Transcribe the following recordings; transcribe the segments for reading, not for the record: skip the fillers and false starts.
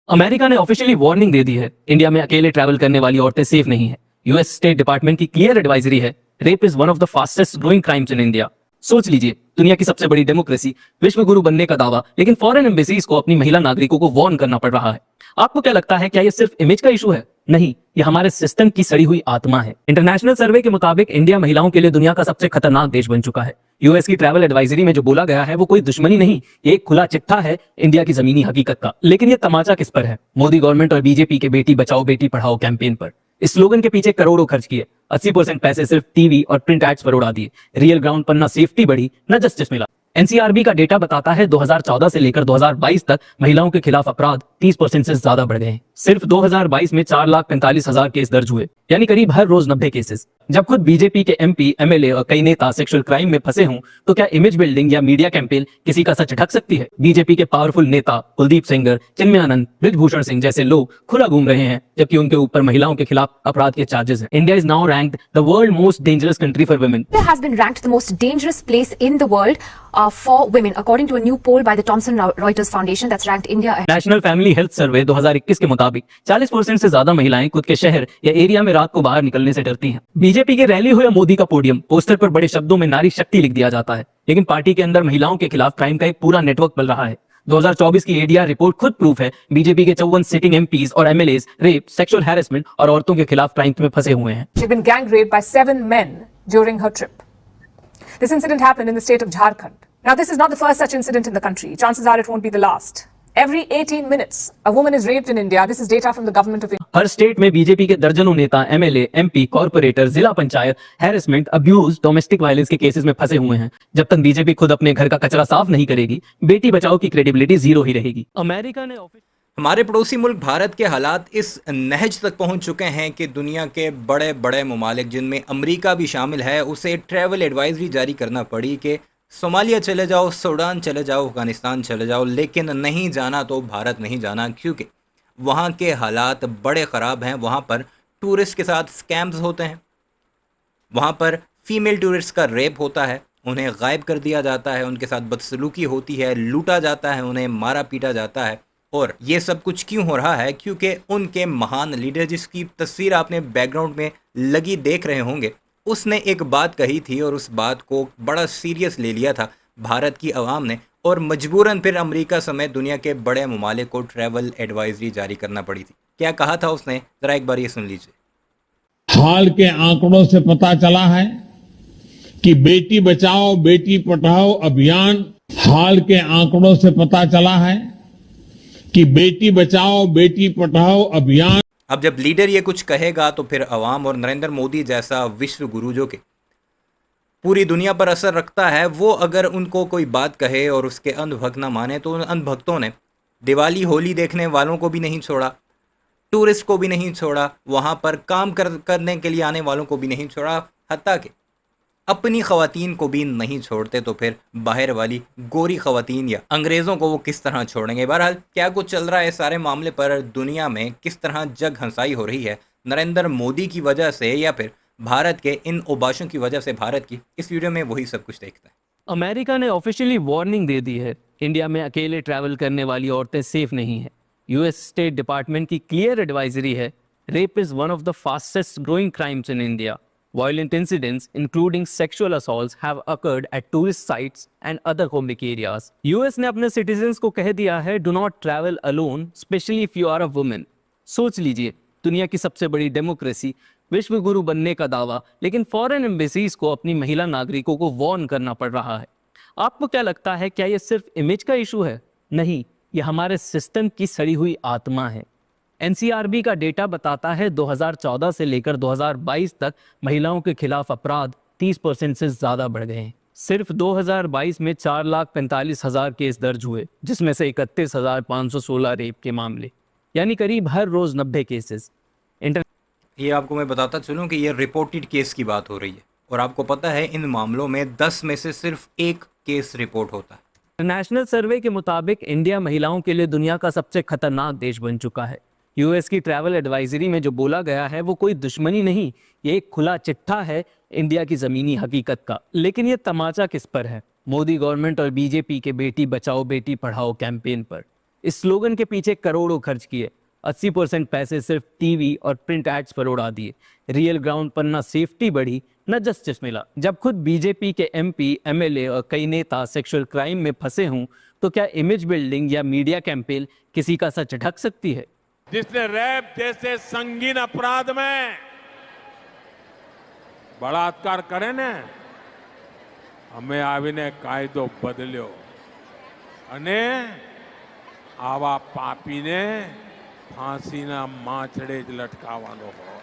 America ने officially warning दे दी है, India में अकेले ट्रैवल करने वाली औरतें सेफ नहीं है। यूएस स्टेट डिपार्टमेंट की क्लियर एडवाइजरी है, rape is one of the fastest growing crimes in India. सोच लीजिए, दुनिया की सबसे बड़ी डेमोक्रेसी, विश्व गुरु बनने का दावा, लेकिन फॉरेन एम्बेसीज को अपनी महिला नागरिकों को वार्न करना पड़ रहा है। आपको क्या लगता है, क्या ये सिर्फ इमेज का इशू है? नहीं, ये हमारे सिस्टम की सड़ी हुई आत्मा है। इंटरनेशनल सर्वे के मुताबिक इंडिया महिलाओं के लिए दुनिया का सबसे खतरनाक देश बन चुका है। यूएस की ट्रैवल एडवाइजरी में जो बोला गया है वो कोई दुश्मनी नहीं, ये एक खुला चिट्ठा है इंडिया की जमीनी हकीकत का। लेकिन ये तमाचा किस पर है? मोदी गवर्नमेंट और बीजेपी के बेटी बचाओ बेटी पढ़ाओ कैंपेन पर। इस स्लोगन के पीछे करोड़ों खर्च किए, 80% पैसे सिर्फ टीवी और प्रिंट एड्स पर उड़ा दिए। रियल ग्राउंड पर ना सेफ्टी बढ़ी, ना जस्टिस मिला। एनसीआरबी का डेटा बताता है 2014 से लेकर 2022 तक महिलाओं के खिलाफ अपराध 30% से ज्यादा बढ़ गए हैं। सिर्फ 2022 में 4,45,000 केस दर्ज हुए, यानी करीब हर रोज 90 केसेस। जब खुद बीजेपी के एमपी, एमएलए और कई नेता सेक्सुअल क्राइम में फंसे हों, तो क्या इमेज बिल्डिंग या मीडिया कैंपेन किसी का सच ढक सकती है? बीजेपी के पावरफुल नेता कुलदीप सेंगर, चिन्मयानंद, बृजभूषण सिंह जैसे लोग खुला घूम रहे हैं, जबकि उनके ऊपर महिलाओं के खिलाफ अपराध के चार्जेस हैं। India is now ranked the world most dangerous country for women. India has been ranked the most dangerous place in the world for women, according to a new poll by the Thomson Reuters Foundation that's ranked India. National family health survey 2021 के मुताबिक 40% से ज्यादा महिलाएं खुद के शहर या area में रात को बाहर निकलने से डरती हैं। बीजेपी की रैली हो या मोदी का पोडियम, पोस्टर पर बड़े शब्दों में नारी शक्ति लिख दिया जाता है, लेकिन पार्टी के अंदर महिलाओं के खिलाफ क्राइम का एक पूरा नेटवर्क बन रहा है। 2024 की एडीआर रिपोर्ट खुद प्रूफ है, बीजेपी के 54 सिटिंग एमपीज और एमएलएज रेप, सेक्सुअल हैरेसमेंट और औरतों के खिलाफ क्राइम में फंसे हुए हैं। She'd been gang raped by 7 men during her trip. This incident happened in the state of Jharkhand. Now, this is not the first such incident in the country. Chances are it won't be the last. Every 18 minutes, a woman is raped in India. This is data from the government of India. Her state में BJP के दर्जनों नेता, MLA, MP, corporator, जिला panchayat harassment, abuse, domestic violence के cases में फंसे हुए हैं। जब तक बीजेपी खुद अपने घर का कचरा साफ नहीं करेगी, बेटी बचाओ की क्रेडिबिलिटी जीरो ही रहेगी। अमेरिका ने हमारे पड़ोसी मुल्क भारत के हालात इस नहज तक पहुंच चुके हैं कि दुनिया के बड़े बड़े ममालिक, जिनमें अमेरिका भी शामिल है, उसे ट्रैवल एडवाइजरी जारी करना पड़ी कि सोमालिया चले जाओ, सूडान चले जाओ, अफगानिस्तान चले जाओ, लेकिन नहीं जाना तो भारत नहीं जाना, क्योंकि वहाँ के हालात बड़े ख़राब हैं। वहाँ पर टूरिस्ट के साथ स्कैम्स होते हैं, वहाँ पर फीमेल टूरिस्ट का रेप होता है, उन्हें गायब कर दिया जाता है, उनके साथ बदसलूकी होती है, लूटा जाता है, उन्हें मारा पीटा जाता है। और ये सब कुछ क्यों हो रहा है? क्योंकि उनके महान लीडर, जिसकी तस्वीर आपने बैकग्राउंड में लगी देख रहे होंगे, उसने एक बात कही थी और उस बात को बड़ा सीरियस ले लिया था भारत की आवाम ने, और मजबूरन फिर अमेरिका समेत दुनिया के बड़े ममालिक को ट्रैवल एडवाइजरी जारी करना पड़ी थी। क्या कहा था उसने, ज़रा एक बार ये सुन लीजिए। हाल के आंकड़ों से पता चला है कि बेटी बचाओ बेटी पढ़ाओ अभियान, हाल के आंकड़ों से पता चला है कि बेटी बचाओ बेटी पढ़ाओ अभियान। अब जब लीडर ये कुछ कहेगा तो फिर अवाम, और नरेंद्र मोदी जैसा विश्व गुरु जो कि पूरी दुनिया पर असर रखता है, वो अगर उनको कोई बात कहे और उसके अंधभक्त ना माने, तो उन अंधभक्तों ने दिवाली होली देखने वालों को भी नहीं छोड़ा, टूरिस्ट को भी नहीं छोड़ा, वहाँ पर काम करने के लिए आने वालों को भी नहीं छोड़ा, हत्ता कि अपनी ख़वातीन को भी नहीं छोड़ते, तो फिर बाहर वाली गोरी ख़वातीन या अंग्रेज़ों को वो किस तरह छोड़ेंगे? बहरहाल क्या कुछ चल रहा है सारे मामले पर, दुनिया में किस तरह जग हंसाई हो रही है नरेंद्र मोदी की वजह से या फिर भारत के इन उबाशों की वजह से भारत की, इस वीडियो में वही सब कुछ देखते हैं। अमेरिका ने ऑफिशियली वार्निंग दे दी है, इंडिया में अकेले ट्रैवल करने वाली औरतें सेफ नहीं है। यूएस स्टेट डिपार्टमेंट की क्लियर एडवाइजरी है, rape is one of the fastest growing crimes in India. Violent incidents, including sexual assaults, have occurred at tourist sites and other homely areas. US ने अपने citizens को कह दिया है, do not travel alone, especially if you are a woman. सोच लीजिए, दुनिया की सबसे बड़ी डेमोक्रेसी, विश्व गुरु बनने का दावा, लेकिन फॉरेन एम्बेसीज को अपनी महिला नागरिकों को वार्न करना पड़ रहा है। आपको क्या लगता है, क्या ये सिर्फ इमेज का इशू है? नहीं, ये हमारे सिस्टम की सड़ी हुई आत्मा है। एनसीआरबी का डेटा बताता है 2014 से लेकर 2022 तक महिलाओं के खिलाफ अपराध 30% से ज्यादा बढ़ गए हैं। सिर्फ 2022 में 4,45,000 केस दर्ज हुए, जिसमें से 31,516 रेप के मामले, यानी करीब हर रोज 90 केसेस। ये आपको मैं बताता चलूँ कि ये रिपोर्टेड केस की बात हो रही है, और आपको पता है इन मामलों में 10 में से सिर्फ एक केस रिपोर्ट होता है। इंटरनेशनल सर्वे के मुताबिक इंडिया महिलाओं के लिए दुनिया का सबसे खतरनाक देश बन चुका है। यूएस की ट्रैवल एडवाइजरी में जो बोला गया है वो कोई दुश्मनी नहीं, ये एक खुला चिट्ठा है इंडिया की ज़मीनी हकीकत का। लेकिन ये तमाचा किस पर है? मोदी गवर्नमेंट और बीजेपी के बेटी बचाओ बेटी पढ़ाओ कैंपेन पर। इस स्लोगन के पीछे करोड़ों खर्च किए, 80% पैसे सिर्फ टीवी और प्रिंट एड्स पर उड़ा दिए। रियल ग्राउंड पर ना सेफ्टी बढ़ी न जस्टिस मिला। जब खुद बीजेपी के एमपी, एमएलए और कई नेता सेक्सुअल क्राइम में फंसे हों तो क्या इमेज बिल्डिंग या मीडिया कैंपेन किसी का सच ढक सकती है? जिसने रैप जैसे संगीन अपराध में बलात्कार करे ने, અમે આવીને કાયદો બદલ્યો અને આવા પાપીને ફાંસીના માછડે જ લટકાવવાનો હોય।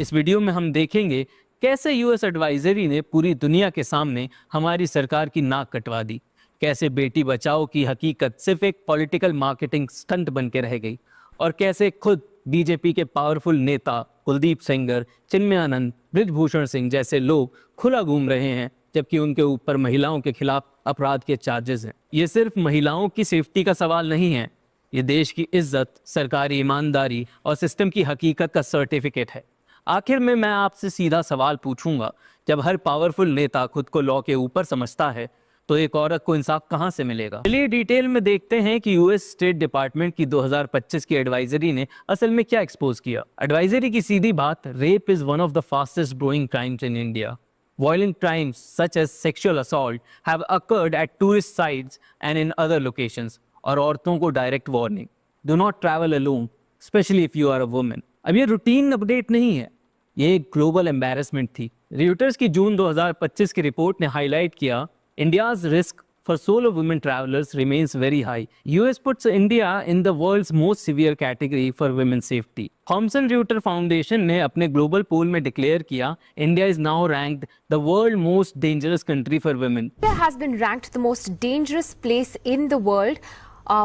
इस वीडियो में हम देखेंगे कैसे यूएस एडवाइजरी ने पूरी दुनिया के सामने हमारी सरकार की नाक कटवा दी, कैसे बेटी बचाओ की हकीकत सिर्फ एक पॉलिटिकल मार्केटिंग स्टंट बन के रह गई, और कैसे खुद बीजेपी के पावरफुल नेता कुलदीप सेंगर, चिन्मयानंद, बृजभूषण सिंह जैसे लोग खुला घूम रहे हैं जबकि उनके ऊपर महिलाओं के खिलाफ अपराध के चार्जेस हैं। ये सिर्फ महिलाओं की सेफ्टी का सवाल नहीं है, ये देश की इज्जत, सरकारी ईमानदारी और सिस्टम की हकीकत का सर्टिफिकेट है। आखिर में मैं आपसे सीधा सवाल पूछूंगा, जब हर पावरफुल नेता खुद को लॉ के ऊपर समझता है तो एक औरत को इंसाफ कहां से मिलेगा? चलिए डिटेल में देखते हैं कि यूएस स्टेट डिपार्टमेंट की 2025 की एडवाइजरी ने असल में क्या एक्सपोज किया। एडवाइजरी की सीधी बात, rape is one of the fastest growing crimes in India. Violent crimes such as sexual assault have occurred at tourist sites and in other locations. और औरतों को direct warning, do not travel alone, specially if you are a woman. अब ये routine update नहीं है, ये एक global embarrassment थी। रियूटर्स की जून 2025 की रिपोर्ट ने हाईलाइट किया, India's risk for solo women travelers remains very high. US puts India in the world's most severe category for women's safety. Thomson Reuters Foundation ने अपने ग्लोबल पोल में डिक्लेयर किया, India is now ranked the world most dangerous country for women. India has been ranked the most dangerous place in the world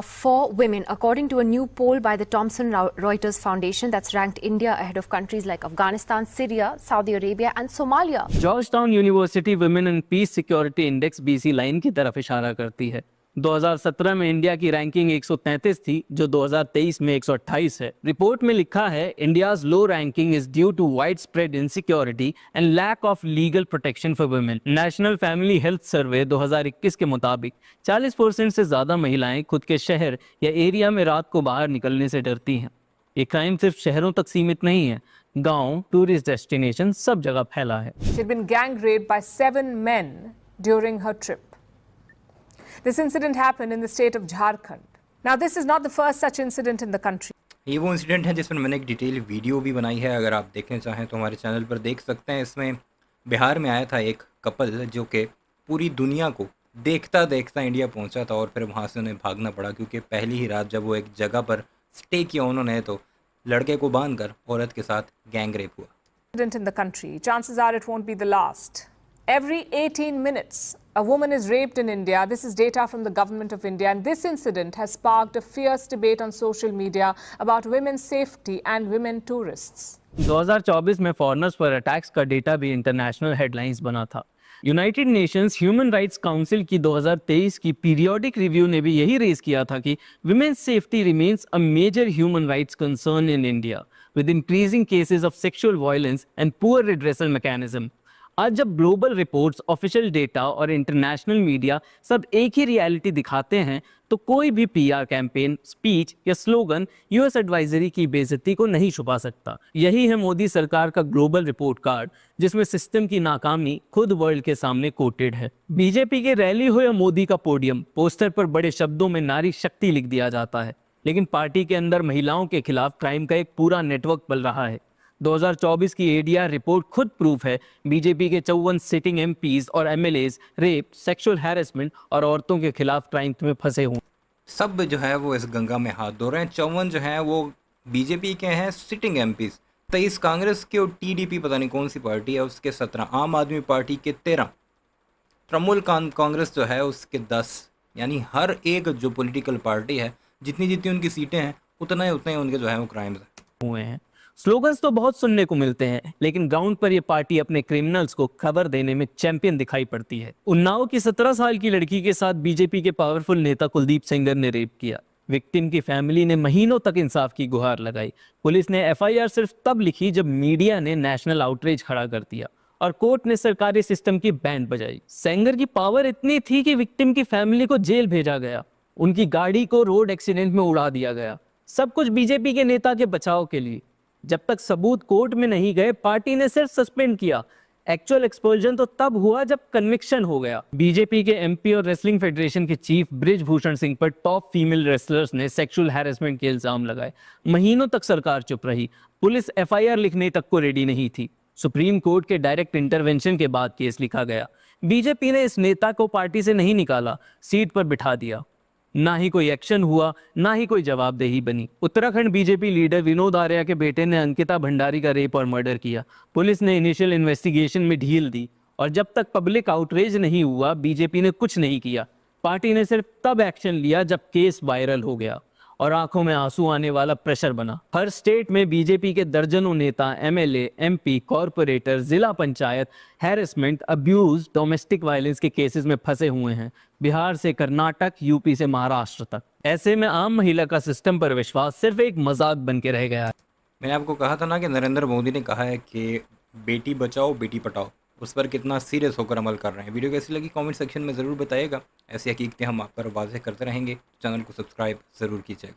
for women, according to a new poll by the Thomson Reuters Foundation that's ranked India ahead of countries like Afghanistan, Syria, Saudi Arabia and Somalia. Georgetown university women and piece security index BC line की तरफ इशारा करती है। 2017 में India की ranking 133 थी, जो 2023 में 128 है। रिपोर्ट में लिखा है, India's low ranking is due to wide spread insecurity and lack of legal protection for women. National family health survey 2021 के मुताबिक 40% से ज्यादा महिलाएं खुद के शहर या एरिया में रात को बाहर निकलने से डरती हैं। ये क्राइम सिर्फ शहरों तक सीमित नहीं है, गांव, टूरिस्ट डेस्टिनेशन सब जगह फैला है। She had been gang raped by 7 men during her trip. This incident happened in the state of Jharkhand. Now, this is not the first such incident in the country. ये वो incident है जिस पर मैंने एक डिटेल वीडियो भी बनाई है, अगर आप देखना चाहें तो हमारे चैनल पर देख सकते हैं। इसमें बिहार में आया था एक कपल जो कि पूरी दुनिया को देखता देखता इंडिया पहुंचा था और फिर वहां से उन्हें भागना पड़ा, क्योंकि पहली ही रात जब वो एक जगह पर स्टे किया उन्होंने तो लड़के को बांधकर औरत के साथ गैंग रेप हुआ। Incident in the country. Chances are it won't be the last. Every 18 minutes, a woman is raped in India. This is data from the government of India. And this incident has sparked a fierce debate on social media about women's safety and women tourists. 2024 में foreigners पर attacks का data भी international headlines बना था। United Nations human rights council की 2023 की periodic review ने भी यही रेज किया था कि women's safety remains a major human rights concern in India with increasing cases of sexual violence and poor redressal mechanism. आज जब ग्लोबल रिपोर्ट्स, ऑफिशियल डेटा और इंटरनेशनल मीडिया सब एक ही रियलिटी दिखाते हैं, तो कोई भी पीआर कैंपेन, स्पीच या स्लोगन यूएस एडवाइजरी की बेइज्जती को नहीं छुपा सकता। यही है मोदी सरकार का ग्लोबल रिपोर्ट कार्ड, जिसमें सिस्टम की नाकामी खुद वर्ल्ड के सामने कोटेड है। बीजेपी के रैली हो या मोदी का पोडियम, पोस्टर पर बड़े शब्दों में नारी शक्ति लिख दिया जाता है, लेकिन पार्टी के अंदर महिलाओं के खिलाफ क्राइम का एक पूरा नेटवर्क बल रहा है। 2024 की एडीआर रिपोर्ट खुद प्रूफ है, बीजेपी के 54 सिटिंग एमपीज और एमएलएज रेप, सेक्सुअल हैरेसमेंट और औरतों के खिलाफ क्राइम में फंसे हुए। सब जो है वो इस गंगा में हाथ धो रहे हैं। 54 जो हैं वो बीजेपी के हैं सिटिंग एमपीज, 23 कांग्रेस के और टीडीपी पता नहीं कौन सी पार्टी है उसके 17, आम आदमी पार्टी के 13, तृणमूल कांग्रेस जो है उसके 10। यानी हर एक जो पॉलिटिकल पार्टी है जितनी उनकी सीटें हैं उतना ही उनके जो है वो क्राइम्स हुए हैं। स्लोगन्स तो बहुत सुनने को मिलते हैं, लेकिन ग्राउंड पर ये पार्टी अपने क्रिमिनल्स को खबर देने में चैंपियन दिखाई पड़ती है। उन्नाव की 17 साल की लड़की के साथ बीजेपी के पावरफुल नेता कुलदीप सेंगर ने रेप किया। विक्टिम की फैमिली ने महीनों तक इंसाफ की गुहार लगाई। पुलिस ने एफआईआर सिर्फ तब लिखी जब मीडिया ने नेशनल आउटरीच खड़ा कर दिया, और कोर्ट ने सरकारी सिस्टम की बैंड बजाई। सेंगर की पावर इतनी थी कि विक्टिम की फैमिली को जेल भेजा गया, उनकी गाड़ी को रोड एक्सीडेंट में उड़ा दिया गया। सब कुछ बीजेपी के नेता के बचाव के लिए। जब तक सबूत कोर्ट में नहीं गए, पार्टी ने सिर्फ सस्पेंड किया। एक्चुअल एक्सपोजन तो तब हुआ जब कन्विक्शन हो गया। बीजेपी के एमपी और रेसलिंग फेडरेशन के चीफ बृजभूषण सिंह पर टॉप फीमेल रेसलर्स ने सेक्सुअल हैरेसमेंट के इल्जाम लगाए। महीनों तक सरकार चुप रही, पुलिस एफआईआर लिखने तक को रेडी नहीं थी। सुप्रीम कोर्ट के डायरेक्ट इंटरवेंशन के बाद केस लिखा गया। बीजेपी ने इस नेता को पार्टी से नहीं निकाला, सीट पर बिठा दिया। ना ही कोई एक्शन हुआ, ना ही कोई जवाबदेही बनी। उत्तराखंड बीजेपी लीडर विनोद आर्या के बेटे ने अंकिता भंडारी का रेप और मर्डर किया। पुलिस ने इनिशियल इन्वेस्टिगेशन में ढील दी और जब तक पब्लिक आउटरीच नहीं हुआ, बीजेपी ने कुछ नहीं किया। पार्टी ने सिर्फ तब एक्शन लिया जब केस वायरल हो गया और आंखों में आंसू आने वाला प्रेशर बना। हर स्टेट में बीजेपी के दर्जनों नेता, एमएलए, एमपी, कॉरपोरेटर, जिला panchayat harassment, abuse, domestic violence के केसेस में फंसे हुए हैं, बिहार से कर्नाटक, यूपी से महाराष्ट्र तक। ऐसे में आम महिला का सिस्टम पर विश्वास सिर्फ एक मजाक बन के रह गया है। मैंने आपको कहा था ना कि नरेंद्र मोदी ने कहा है कि बेटी बचाओ बेटी पढ़ाओ, उस पर कितना सीरियस होकर अमल कर रहे हैं। वीडियो कैसी लगी कमेंट सेक्शन में ज़रूर बताइएगा। ऐसी हकीकतें हम आप पर वाज़ेह करते रहेंगे। चैनल को सब्सक्राइब ज़रूर कीजिएगा।